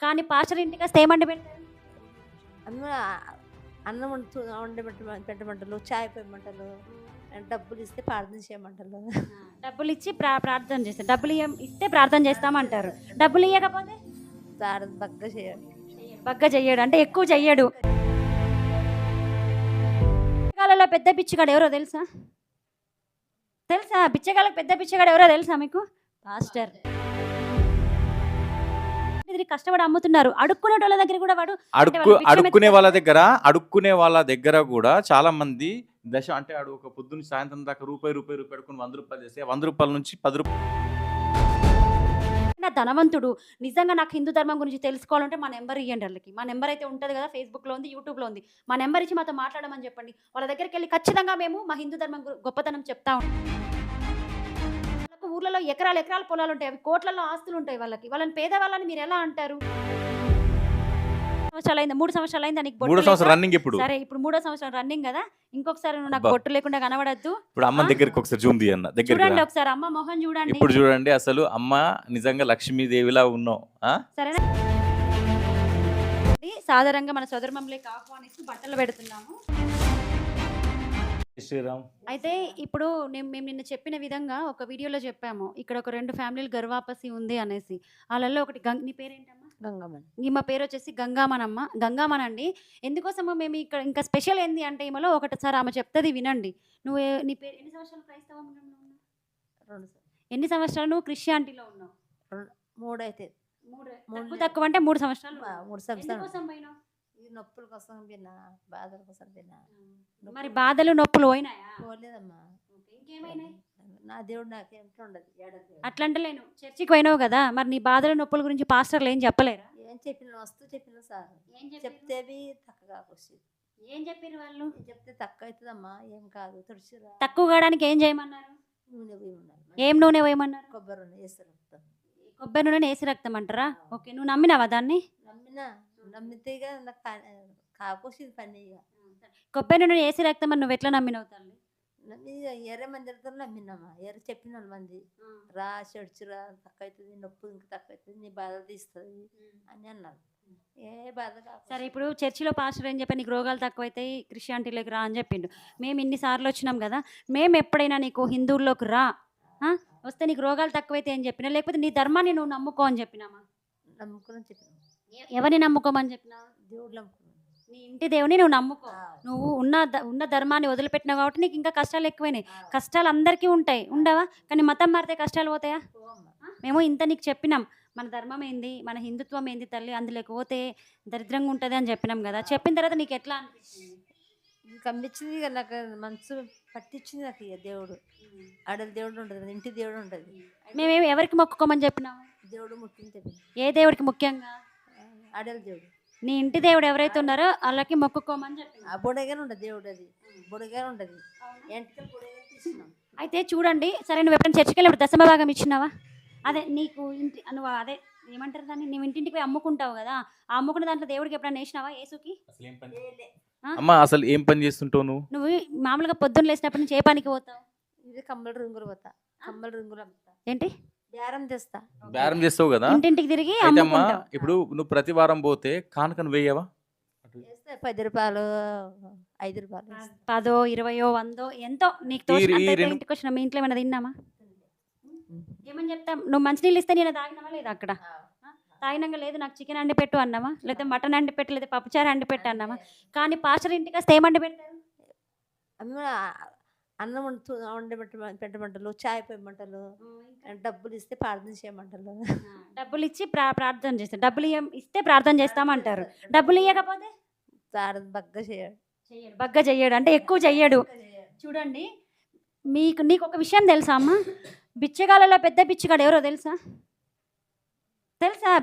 కానీ పాస్టర్ ఇంటికి వస్తే ఏమండి పెడతారు? అన్న అన్నం పెట్టమంటారు, చాయ్ పోయమంటారు, డబ్బులు ఇస్తే ప్రార్థన చేయమంటారు. డబ్బులు ఇచ్చి ప్రార్థన చేస్తారు. డబ్బులు ఇస్తే ప్రార్థన చేస్తామంటారు. డబ్బులు ఇవ్వకపోతే బగ్గ చేయడు. బగ్గ చెయ్యడు, అంటే ఎక్కువ చెయ్యడు. బిచ్చగాళ్ళలో పెద్ద బిచ్చగాడు ఎవరో తెలుసా? బిచ్చగాళ్ళకి పెద్ద బిచ్చగాడు ఎవరో తెలుసా మీకు? పాస్టర్. కష్టపడి అమ్ముతున్నారు. అడుక్కునే వాళ్ళ దగ్గర కూడా వాడు అడుక్కునే వాళ్ళ దగ్గర కూడా చాలా మంది దశ అంటే ఆడు ఒక పొద్దున్న సాయంత్రం దాకా రూపాయి పెట్టుకుని 100 రూపాయలు చేస్తే 100 రూపాయల నుంచి 10 రూపాయలు. ధనవంతుడు నిజంగా నాకు హిందూ ధర్మం గురించి తెలుసుకోవాలంటే మా నెంబర్ ఇవ్వండి. వాళ్ళకి మా నెంబర్ అయితే ఉంటుంది కదా, ఫేస్బుక్లో ఉంది, యూట్యూబ్లో ఉంది. మా నెంబర్ ఇచ్చి మాతో మాట్లాడమని చెప్పండి. వాళ్ళ దగ్గరికి వెళ్ళి ఖచ్చితంగా మేము మా హిందూ ధర్మం గొప్పతనం చెప్తా ఉంటాం. ఊర్లలో ఎకరాలు పొలాలు ఉంటాయి, అవి కోట్లలో ఆస్తులు ఉంటాయి. వాళ్ళని పేదవాళ్ళని మీరు ఎలా అంటారు? 3 సంవత్సరాలు అయిందా నీకు? 3 సంవత్సరాలు రన్నింగ్. ఇప్పుడు సరే, ఇప్పుడు 3వ సంవత్సరం రన్నింగ్ కదా. ఇంకొకసారి నువ్వు నాకు బొట్టు లేకుండా కనబడద్దు. ఇప్పుడు అమ్మ దగ్గరికి ఒకసారి జూమ్ తీయన్న దగ్గర చూడండి, ఒకసారి అమ్మ మొహం చూడండి. ఇప్పుడు చూడండి, అసలు అమ్మ నిజంగా లక్ష్మీదేవిలా ఉన్నావు. సరేనా? సాధారణంగా మన సోదరమంలోకి ఆహ్వానిస్తూ బట్టలు పెడుతున్నాము. శ్రీరామ్. అయితే ఇప్పుడు మేము నిన్న చెప్పిన విధంగా ఒక వీడియోలో చెప్పాము, ఇక్కడ ఒక 2 ఫ్యామిలీలు గర్వాపసి ఉంది అనేసి. వాళ్ళల్లో ఒకటి నీ పేరేంటమ్మా? గంగమ్మని. ఈమె పేరు వచ్చేసి గంగామనమ్మ. గంగామనండి. ఎందుకోసమో మేము ఇక్కడ ఇంకా స్పెషల్ ఏంది అంటే ఈమెలో ఒకటిసారి ఆమె చెప్తుంది వినండి. నీ పేరు ఎన్ని సంవత్సరాలు క్రైస్తవంలో ఉన్నావు? 2 ఎన్ని సంవత్సరాలు నువ్వు క్రిస్టియానిటీలో ఉన్నావు? 3 అయితే. తక్కువ అంటే 3 సంవత్సరాలు. 3 సంవత్సరాలు. కోసం పోయినావు? నొప్పుల కోసం తిన్నా, బాధల కోసం తిన్నా. మరి బాధలు నొప్పులు పోయినాయా? పోలేదమ్మా. ఇంకేమైనాయి? నా దేవుడు నాకు ఎంత ఉండదు. అట్లంటలేను, చర్చికి పోయినావు కదా, మరి నీ బాధల నొప్పుల గురించి పాస్టర్లు ఏం చెప్పలేరా? ఏం చెప్పిన చెప్పిన సార్ చెప్తేవి తక్కువ వచ్చేది. ఏం చెప్పారు వాళ్ళు? చెప్తే తక్కువ అవుతుందమ్మా, ఏం కాదు, తుడిచిరా. తక్కువ కావడానికి ఏం చేయమన్నారు? నూనె పోయమన్నారు. ఏం నూనె పోయమన్నారు? కొబ్బరి నూనె వేసి రక్తం. కొబ్బరి నూనె వేసి రక్తం అంటారా? ఓకే, నువ్వు నమ్మినావా దాన్ని? నమ్మితే నాకు కాకొచ్చింది పని. కొబ్బరి నూనె వేసి రక్తం అని నువ్వు ఎట్లా నమ్మినావు తల్లి? ఎర్ర మందితో నమ్మినామా, ఎర్ర చెప్పిన వాళ్ళు మంది రా చెడుచురా, తక్కువ అవుతుంది, నొప్పి ఇంకా తక్కువ అవుతుంది, నీ బాధ తీస్తుంది అని అన్నారు. ఏ బాధ కాదు. సరే, ఇప్పుడు చర్చిలో పాస్టర్ ఏం చెప్పి నీకు రోగాలు తక్కువైతాయి, క్రిస్టియానిటీలోకి రా అని చెప్పిండు. మేము ఇన్నిసార్లు వచ్చినాం కదా, మేము ఎప్పుడైనా నీకు హిందువుల్లోకి రా వస్తే నీకు రోగాలు తక్కువైతే ఏం చెప్పినా, లేకపోతే నీ ధర్మాన్ని నువ్వు నమ్ముకో అని చెప్పినామా? నమ్ముకోని చెప్పిన. ఎవరిని నమ్ముకోమని చెప్పినా? దేవుడు నమ్ముకో. నీ ఇంటి దేవుని నువ్వు నమ్ముకో. నువ్వు ఉన్న ధర్మాన్ని వదిలిపెట్టినావు కాబట్టి నీకు ఇంకా కష్టాలు ఎక్కువైనాయి. కష్టాలు అందరికీ ఉంటాయి, ఉండవా? కానీ మతం మారితే కష్టాలు పోతాయా? మేము ఇంత నీకు చెప్పినాం, మన ధర్మం ఏంది, మన హిందుత్వం ఏంది తల్లి, అందులోకి పోతే దరిద్రంగా ఉంటుంది అని చెప్పినాం కదా. చెప్పిన తర్వాత నీకు ఎట్లా అనిపించింది? కమ్మించింది నాకు, మనసు పట్టించింది నాకు. ఇక దేవుడు ఆడల దేవుడు ఉంటుంది, ఇంటి దేవుడు ఉంటుంది. మేమేమి ఎవరికి మొక్కుకోమని చెప్పినాము? దేవుడు ముఖ్యం చెప్పిన. ఏ దేవుడికి ముఖ్యంగా? ఆడల దేవుడు. నీ ఇంటి దేవుడు ఎవరైతే ఉన్నారో వాళ్ళకి మొక్కుకోమని చెప్పి. ఆ బుడగానే ఉండదు దేవుడు, అది బుడగానే ఉండదు. అయితే చూడండి, సరే నువ్వు ఎప్పుడైనా చర్చికి వెళ్ళినప్పుడు దశమ భాగం ఇచ్చినావా? అదే నీకు ఇంటి నువ్వు అదే ఏమంటారు దాన్ని, నువ్వు ఇంటింటికి పోయి అమ్ముకుంటావు కదా, ఆ అమ్ముకున్న దాంట్లో దేవుడికి ఎప్పుడైనా వేసినావా? యేసుకి? అమ్మా అసలు ఏం పని చేస్తుంటావు నువ్వు? మామూలుగా పొద్దున్న లేసినప్పటి నుంచి ఏ పనికి పోతావు? ఇది కమ్మల రింగులు పోతా, కమ్మల రింగులు అమ్ముతా. ఏంటి? బేరం తెస్తా. బేరం చేస్తావు కదా, ఇంటింటికి తిరిగి. ఇప్పుడు నువ్వు ప్రతి వారం పోతే కానుకను వేయవా? 10 రూపాయలు, 5 రూపాయలు, 10, 20, 100 ఎంతో నీకు ఇంటికి వచ్చిన. మీ ఇంట్లో ఏమైనా తిన్నామా? ఏమని చెప్తా? నువ్వు మంచినీళ్ళు ఇస్తే నేను తాగినావా లేదా? అక్కడ తాగినాక లేదు నాకు చికెన్ అండి పెట్టు అన్నామా, లేకపోతే మటన్ అండి పెట్టు, లేదా పప్పుచారు అండి పెట్టు అన్నామా? కానీ పాస్టర్ ఇంటికి వస్తే ఏమండి పెడతారు? అన్నం పెట్టమంటారు, చాయ్ పోయమంటారు, డబ్బులు ఇస్తే ప్రార్థన చేయమంటారు. డబ్బులు ఇచ్చి ప్రార్థన చేస్తారు. డబ్బులు ఇస్తే ప్రార్థన చేస్తామంటారు. డబ్బులు ఇవ్వకపోతే బగ్గ చెయ్యడు, అంటే ఎక్కువ చెయ్యడు. చూడండి, నీకు ఒక విషయం తెలుసా అమ్మ? బిచ్చగాళ్ళలో పెద్ద బిచ్చగాడు ఎవరో తెలుసా?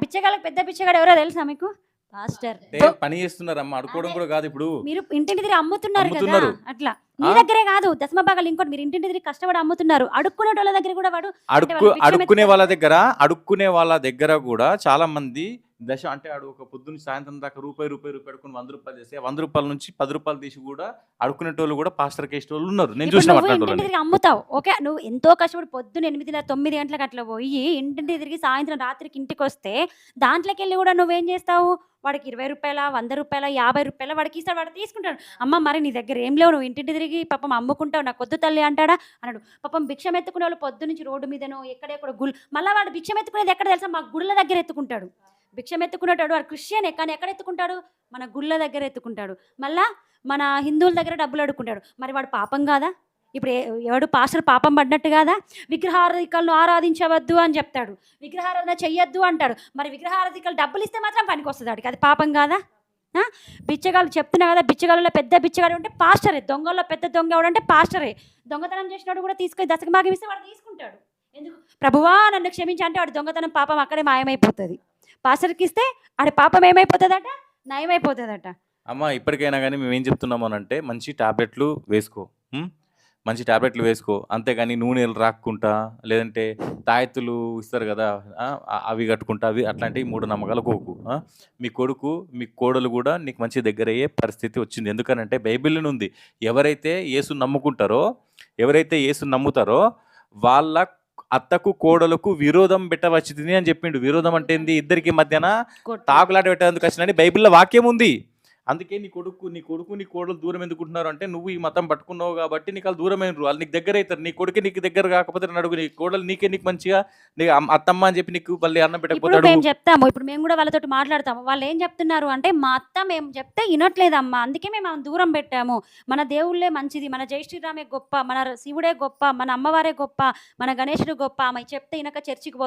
బిచ్చగాళ్ళకి పెద్ద బిచ్చగాడు ఎవరో తెలుసా మీకు? పాస్టర్. పని చేస్తున్నారమ్మా, అడుకోవడం కూడా కాదు. ఇప్పుడు మీరు ఇంటింటి తిరిగి అమ్ముతున్నారు కదా, అట్లా మీ దగ్గరే కాదు దశమ భాగాలు ఇంకోటి మీరు ఇంటింటి తిరిగి కష్టపడి అమ్ముతున్నారు. అడుక్కునే వాళ్ళ దగ్గర కూడా వాడు అడుక్కునే వాళ్ళ దగ్గర కూడా చాలా మంది దశ అంటే ఆడు ఒక పొద్దున్న సాయంత్రం దాకా రూపాయి పెట్టుకుని 100 రూపాయలు చేస్తే 100 రూపాయల నుంచి 10 రూపాయలు తీసి కూడా అడుక్కునేటోళ్ళు కూడా పాస్టర్కి వేసేటోళ్ళు ఉన్నారు. నేను ఇప్పుడు చూసిన నువ్వు అట్లాంటి ఇంటింటి వాళ్ళని. తిరిగి అమ్ముతావు. ఓకే, నువ్వు ఎంతో కష్టపడి పొద్దున్న 9 గంటలకు అట్లా పోయి ఇంటింటి తిరిగి సాయంత్రం రాత్రికి ఇంటికి వస్తే దాంట్లోకి వెళ్ళి కూడా నువ్వేం చేస్తావు? వాడికి 20 రూపాయల, 100 రూపాయల, 50 రూపాయల వాడికి ఇస్తాడు, వాడు తీసుకుంటాడు. అమ్మ మరి నీ దగ్గర ఏం లేవు, నువ్వు ఇంటింటి తిరిగి పాపం అమ్ముకుంటావు, నాకు వద్దు తల్లి అంటాడా అన్నాడు. పాపం భిక్షం ఎత్తుకునే వాళ్ళు పొద్దు నుంచి రోడ్డు మీదనో ఎక్కడెక్కడ మళ్ళీ వాడు భిక్షం ఎత్తుకునేది ఎక్కడ తెలుసా? మా గుళ్ళ దగ్గర ఎత్తుకుంటాడు. భిక్షం ఎత్తుకునేటాడు వాడు క్రిస్టియనే, కానీ ఎక్కడ ఎత్తుకుంటాడు? మన గుళ్ళ దగ్గర ఎత్తుకుంటాడు. మళ్ళా మన హిందువుల దగ్గర డబ్బులు అడుక్కుంటాడు. మరి వాడు పాపం కాదా? ఇప్పుడు ఎవడు పాస్టర్ పాపం పడినట్టు కాదా? విగ్రహారాధికలను ఆరాధించవద్దు అని చెప్తాడు, విగ్రహారాధన చెయ్యొద్దు అంటాడు. మరి విగ్రహారాధికలు డబ్బులు ఇస్తే మాత్రం పనికి వస్తుంది వాడికి, అది పాపం కాదా? బిచ్చగాళ్ళు చెప్తున్నా కదా, బిచ్చగాళ్ళలో పెద్ద బిచ్చగాడు అంటే పాస్టరే, దొంగల్లో పెద్ద దొంగ ఎవడంటే పాస్టరే. దొంగతనం చేసినాడు కూడా తీసుకొని దశక భాగం ఇస్తే వాడు తీసుకుంటాడు. ఎందుకు? ప్రభువా నన్ను క్షమించి అంటే వాడు దొంగతనం పాపం అక్కడే మాయమైపోతుంది. పాస్టర్కి ఇస్తే ఆడి పాపం ఏమైపోతుందట? నయమైపోతుందట. అమ్మ ఇప్పటికైనా కానీ మేము ఏం చెప్తున్నాము అని అంటే మంచి టాబ్లెట్లు వేసుకో, మంచి టాబ్లెట్లు వేసుకో, అంతేగాని నూనెలు రాక్కుంటా లేదంటే తాయెత్తులు ఇస్తారు కదా అవి కట్టుకుంటా అవి అట్లాంటివి మూఢనమ్మకాలు కోకు. మీ కొడుకు మీ కోడలు కూడా నీకు మంచి దగ్గర అయ్యే పరిస్థితి వచ్చింది. ఎందుకనంటే బైబిల్లో ఉంది, ఎవరైతే యేసు నమ్ముకుంటారో ఎవరైతే యేసు నమ్ముతారో వాళ్ళ అత్తకు కోడలకు విరోధం పెట్టవచ్చుతుంది అని చెప్పిండు. విరోధం అంటే ఏంది? ఇద్దరికి మధ్యన తాకులాట పెట్టేందుకు వచ్చినని బైబిల్లో వాక్యం ఉంది. అందుకే నీ కోడలు దూరం ఎందుకుంటున్నారు అంటే నువ్వు ఈ మతం పట్టుకున్నావు కాబట్టి నీకు వాళ్ళు దూరమైన వాళ్ళు నీకు దగ్గర అవుతారు. నీ కొడుకు నీకు దగ్గర కాకపోతే నడుగు, నీ కోడలు నీకు మంచిగా నీకు అత్తమ్మ అని చెప్పి నీకు మళ్ళీ అన్నం పెట్టకపోతాడు. మేము చెప్తాము, ఇప్పుడు మేము కూడా వాళ్ళతో మాట్లాడతాము. వాళ్ళు ఏం చెప్తున్నారు అంటే మా అత్త మేము చెప్తే వినట్లేదమ్మా, అందుకే మేము దూరం పెట్టాము. మన దేవుళ్ళే మంచిది, మన జై శ్రీరామే గొప్ప, మన శివుడే గొప్ప, మన అమ్మవారే గొప్ప, మన గణేశుడు గొప్ప. ఆమె చెప్తే ఇనక చర్చికి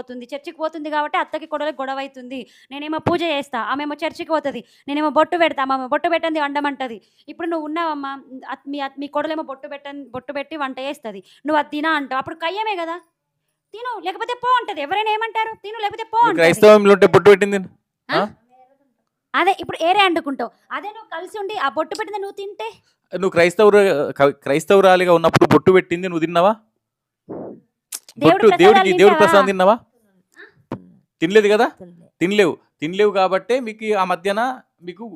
పోతుంది కాబట్టి అత్తకి కొడలకు గొడవ అవుతుంది. నేనేమో పూజ చేస్తా, ఆమెమో చర్చికి పోతుంది, నేనేమో బొట్టు పెడతా, ఆమె బొట్టు పెట్టండి వండమంటది. ఇప్పుడు నువ్వు ఉన్నావమ్మా, మీ కొడలేమో బొట్టు పెట్టి వంట చేస్తుంది, నువ్వు అది తినా అంటావు, అప్పుడు కయ్యమే కదా, తిను లేకపోతే పో అంటది. ఎవరైనా ఏమంటారు? తిను లేకపోతే పో అంటది. క్రైస్తవంలో ఉంటే బొట్టు పెట్టింది అదే ఇప్పుడు ఏరే అండుకుంటావు. అదే నువ్వు కలిసి ఉండి ఆ బొట్టు పెట్టింది నువ్వు తింటే, నువ్వు క్రైస్తవురాలిగా ఉన్నప్పుడు బొట్టు పెట్టింది నువ్వు తిన్నావా? దేవుడి ప్రసాదం తిన్నావా? తినలేదు కదా, తినలేవు కాబట్టి మీకు ఆ మధ్యన మీకు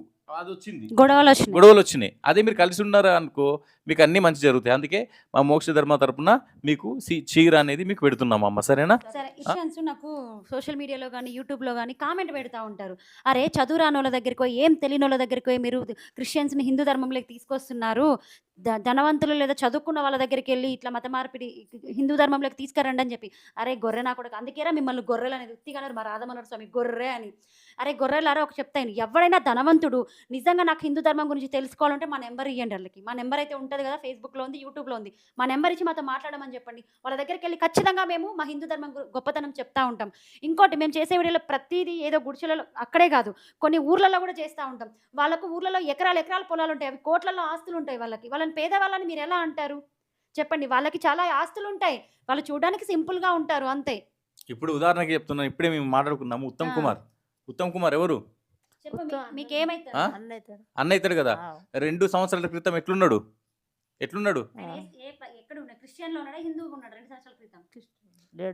అది వచ్చింది, గొడవలు వచ్చినాయి. అదే మీరు కలిసి ఉన్నారు అనుకో మీకు అన్ని మంచి జరుగుతాయి. అందుకే మా మోక్ష ధర్మ తరపున మీకు చీర అనేది మీకు పెడుతున్నాం అమ్మ, సరేనా? సరే, ఇష్యూన్స్ నాకు సోషల్ మీడియాలో కానీ యూట్యూబ్లో కానీ కామెంట్ పెడతా ఉంటారు, అరే చదువు రాని వాళ్ళ దగ్గరికి పోయి ఏం తెలియని వాళ్ళ దగ్గరికి పోయి మీరు క్రిస్టియన్స్ని హిందూ ధర్మంలోకి తీసుకొస్తున్నారు, ధనవంతులు లేదా చదువుకున్న వాళ్ళ దగ్గరికి వెళ్ళి ఇట్లా మత మార్పిడి హిందూ ధర్మంలోకి తీసుకురండి అని చెప్పి. అరే గొర్రె నా కూడా, అందుకేరా మిమ్మల్ని గొర్రెలు అనేది ఉత్తిగానే మా రాధమన్నారు స్వామి గొర్రె అని. అరే గొర్రెలారా ఒక చెప్తాను, ఎవరైనా ధనవంతుడు నిజంగా నాకు హిందూ ధర్మం గురించి తెలుసుకోవాలంటే మా నెంబర్ ఇవ్వండి వాళ్ళకి. మా నెంబర్ అయితే ఉంటుంది కదా, ఫేస్బుక్లో ఉంది, యూట్యూబ్లో ఉంది. మా నెంబర్ ఇచ్చి మాతో మాట్లాడమని చెప్పండి. వాళ్ళ దగ్గరికి వెళ్ళి ఖచ్చితంగా మేము మా హిందూ ధర్మం గొప్పతనం చెప్తా ఉంటాం. ఇంకోటి, మేము చేసే వీడియోలో ప్రతిదీ ఏదో గుడిసెలలో అక్కడే కాదు, కొన్ని ఊర్లలో కూడా చేస్తూ ఉంటాం. వాళ్ళకు ఊర్లలో ఎకరాల పొలాలు ఉంటాయి, అవి కోట్లలో ఆస్తులు ఉంటాయి. వాళ్ళని పేదవాళ్ళని మీరు ఎలా అంటారు చెప్పండి? వాళ్ళకి చాలా ఆస్తులు ఉంటాయి, వాళ్ళు చూడడానికి సింపుల్గా ఉంటారు అంతే. ఇప్పుడు ఉదాహరణకి చెప్తున్నాను, ఇప్పుడే మేము మాట్లాడుకున్నాము ఉత్తమ్ కుమార్ ఎవరు? అన్న అవుతాడు కదా. 2 సంవత్సరాల క్రితం ఎట్లున్నాడు?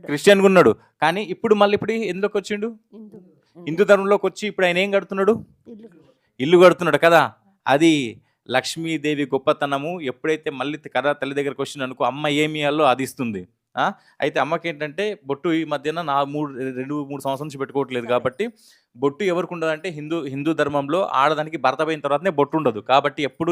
క్రిస్టియన్గా ఉన్నాడు. కానీ ఇప్పుడు ఎందులోకి వచ్చిండు? హిందూ ధర్మంలోకి వచ్చి ఇప్పుడు ఆయన ఏం కడుతున్నాడు? ఇల్లు కడుతున్నాడు కదా. అది లక్ష్మీదేవి గొప్పతనము. ఎప్పుడైతే మళ్ళీ కథ తల్లి దగ్గరకు వచ్చింది అనుకో, అమ్మ ఏమి ఇయ్యాలో అది ఇస్తుంది. అయితే అమ్మకి ఏంటంటే బొట్టు ఈ మధ్యన 2-3 సంవత్సరాల నుంచి పెట్టుకోవట్లేదు కాబట్టి బొట్టు ఎవరికి ఉండదంటే హిందూ ధర్మంలో ఆడదానికి భర్త పోయిన తర్వాతనే బొట్టు ఉండదు. కాబట్టి ఎప్పుడు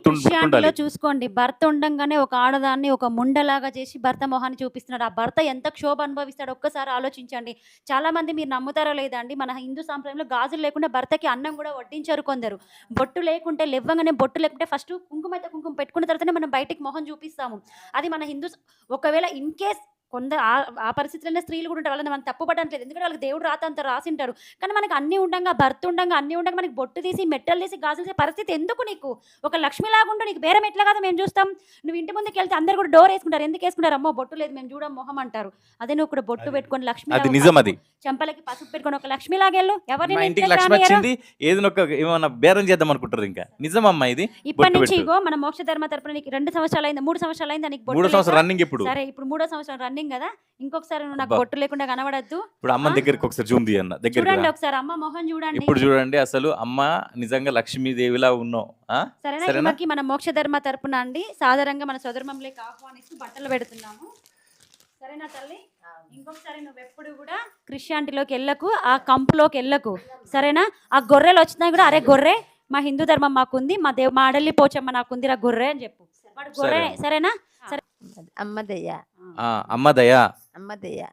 క్రిస్టియానిటీలో చూసుకోండి, భర్త ఉండంగానే ఒక ఆడదాన్ని ఒక ముండలాగా చేసి భర్త మొహాన్ని చూపిస్తున్నాడు. ఆ భర్త ఎంత క్షోభ అనుభవిస్తాడు ఒక్కసారి ఆలోచించండి. చాలా మంది మీరు నమ్ముతారో లేదా అండి, మన హిందూ సాంప్రదాయంలో గాజులు లేకుండా భర్తకి అన్నం కూడా వడ్డించారు కొందరు. బొట్టు లేకుంటే లేవగానే బొట్టు లేకుంటే ఫస్ట్ కుంకుమ పెట్టుకున్న తర్వాతనే మనం బయటికి మొహం చూపిస్తాము. అది మన హిందూ. ఒకవేళ ఇన్ కేస్ కొందరు ఆ పరిస్థితులనే స్త్రీలు కూడా ఉంటారు, వాళ్ళని మనం తప్పు పడట్లేదు, ఎందుకంటే వాళ్ళకి దేవుడు రాత అంత రాసింటారు. కానీ మనకు అన్నీ ఉండంగా, భర్త ఉండంగా, అన్నీ ఉండంగా మనకి బొట్టు తీసి మెట్టలు తీసి గాజులు తీసే పరిస్థితి ఎందుకు? నీకు ఒక లక్ష్మిలాగుంటూ నీకు బేరం ఎట్లా కదా మేము చూస్తాం. నువ్వు ఇంటి ముందుకు వెళ్తే అందరు కూడా డోర్ వేసుకుంటారు, ఎందుకు వేసుకుంటారు? అమ్మో బొట్టు లేదు మేము చూడం మొహం అంటారు. అదే నువ్వు కూడా బొట్టు పెట్టుకొని లక్ష్మి చెంపలకి పసుపు పెట్టుకొని ఒక లక్ష్మిలాగెళ్ళు. ఎవరిని ఏమన్నా బేరం చేద్దాం అనుకుంటారు? ఇంకా నిజమమ్మా ఇది. ఇప్పటి నుంచి ఇగో మన మోక్ష ధర్మ తరపున నీకు 2 సంవత్సరాలు అయింది, 3 సంవత్సరాలు అయింది నీకు బొట్టు. 3 సంవత్సరాలు రన్నింగ్. ఇప్పుడు సరే, ఇప్పుడు 3వ సంవత్సరం రన్నింగ్ టర్నింగ్ కదా, ఇంకొకసారి నువ్వు నాకు అబ్బా. బొట్టు లేకుండా కనబడద్దు. ఇప్పుడు అమ్మ దగ్గరికి ఒకసారి జూమ్ తీయన్న దగ్గరికి చూడండి రా. ఒకసారి అమ్మ మొహం చూడండి. ఇప్పుడు చూడండి అసలు అమ్మ నిజంగా లక్ష్మీదేవిలా ఉన్నావు. సరేనా? సరేనా? ఈమెకి మన మోక్ష ధర్మ తరపున అండి సాధారణంగా మన స్వధర్మంలోకి ఆహ్వానిస్తూ బట్టలు పెడుతున్నాము. సరేనా తల్లి? ఇంకొకసారి నువ్వు ఎప్పుడు కూడా క్రిస్టియానిటీలోకి వెళ్ళకు, ఆ కంపులోకి వెళ్ళకు. సరేనా? ఆ గొర్రెలు వచ్చినా కూడా అరే గొర్రె మా హిందూ ధర్మం మాకుంది, మా అడల్లి పోచమ్మ నాకుంది రా గొర్రె అని చెప్పు. వాడు గొర్రె. సరే. సరేనా? సరే. అమ్మదయ్య అమ్మ దయా. అమ్మదయ్య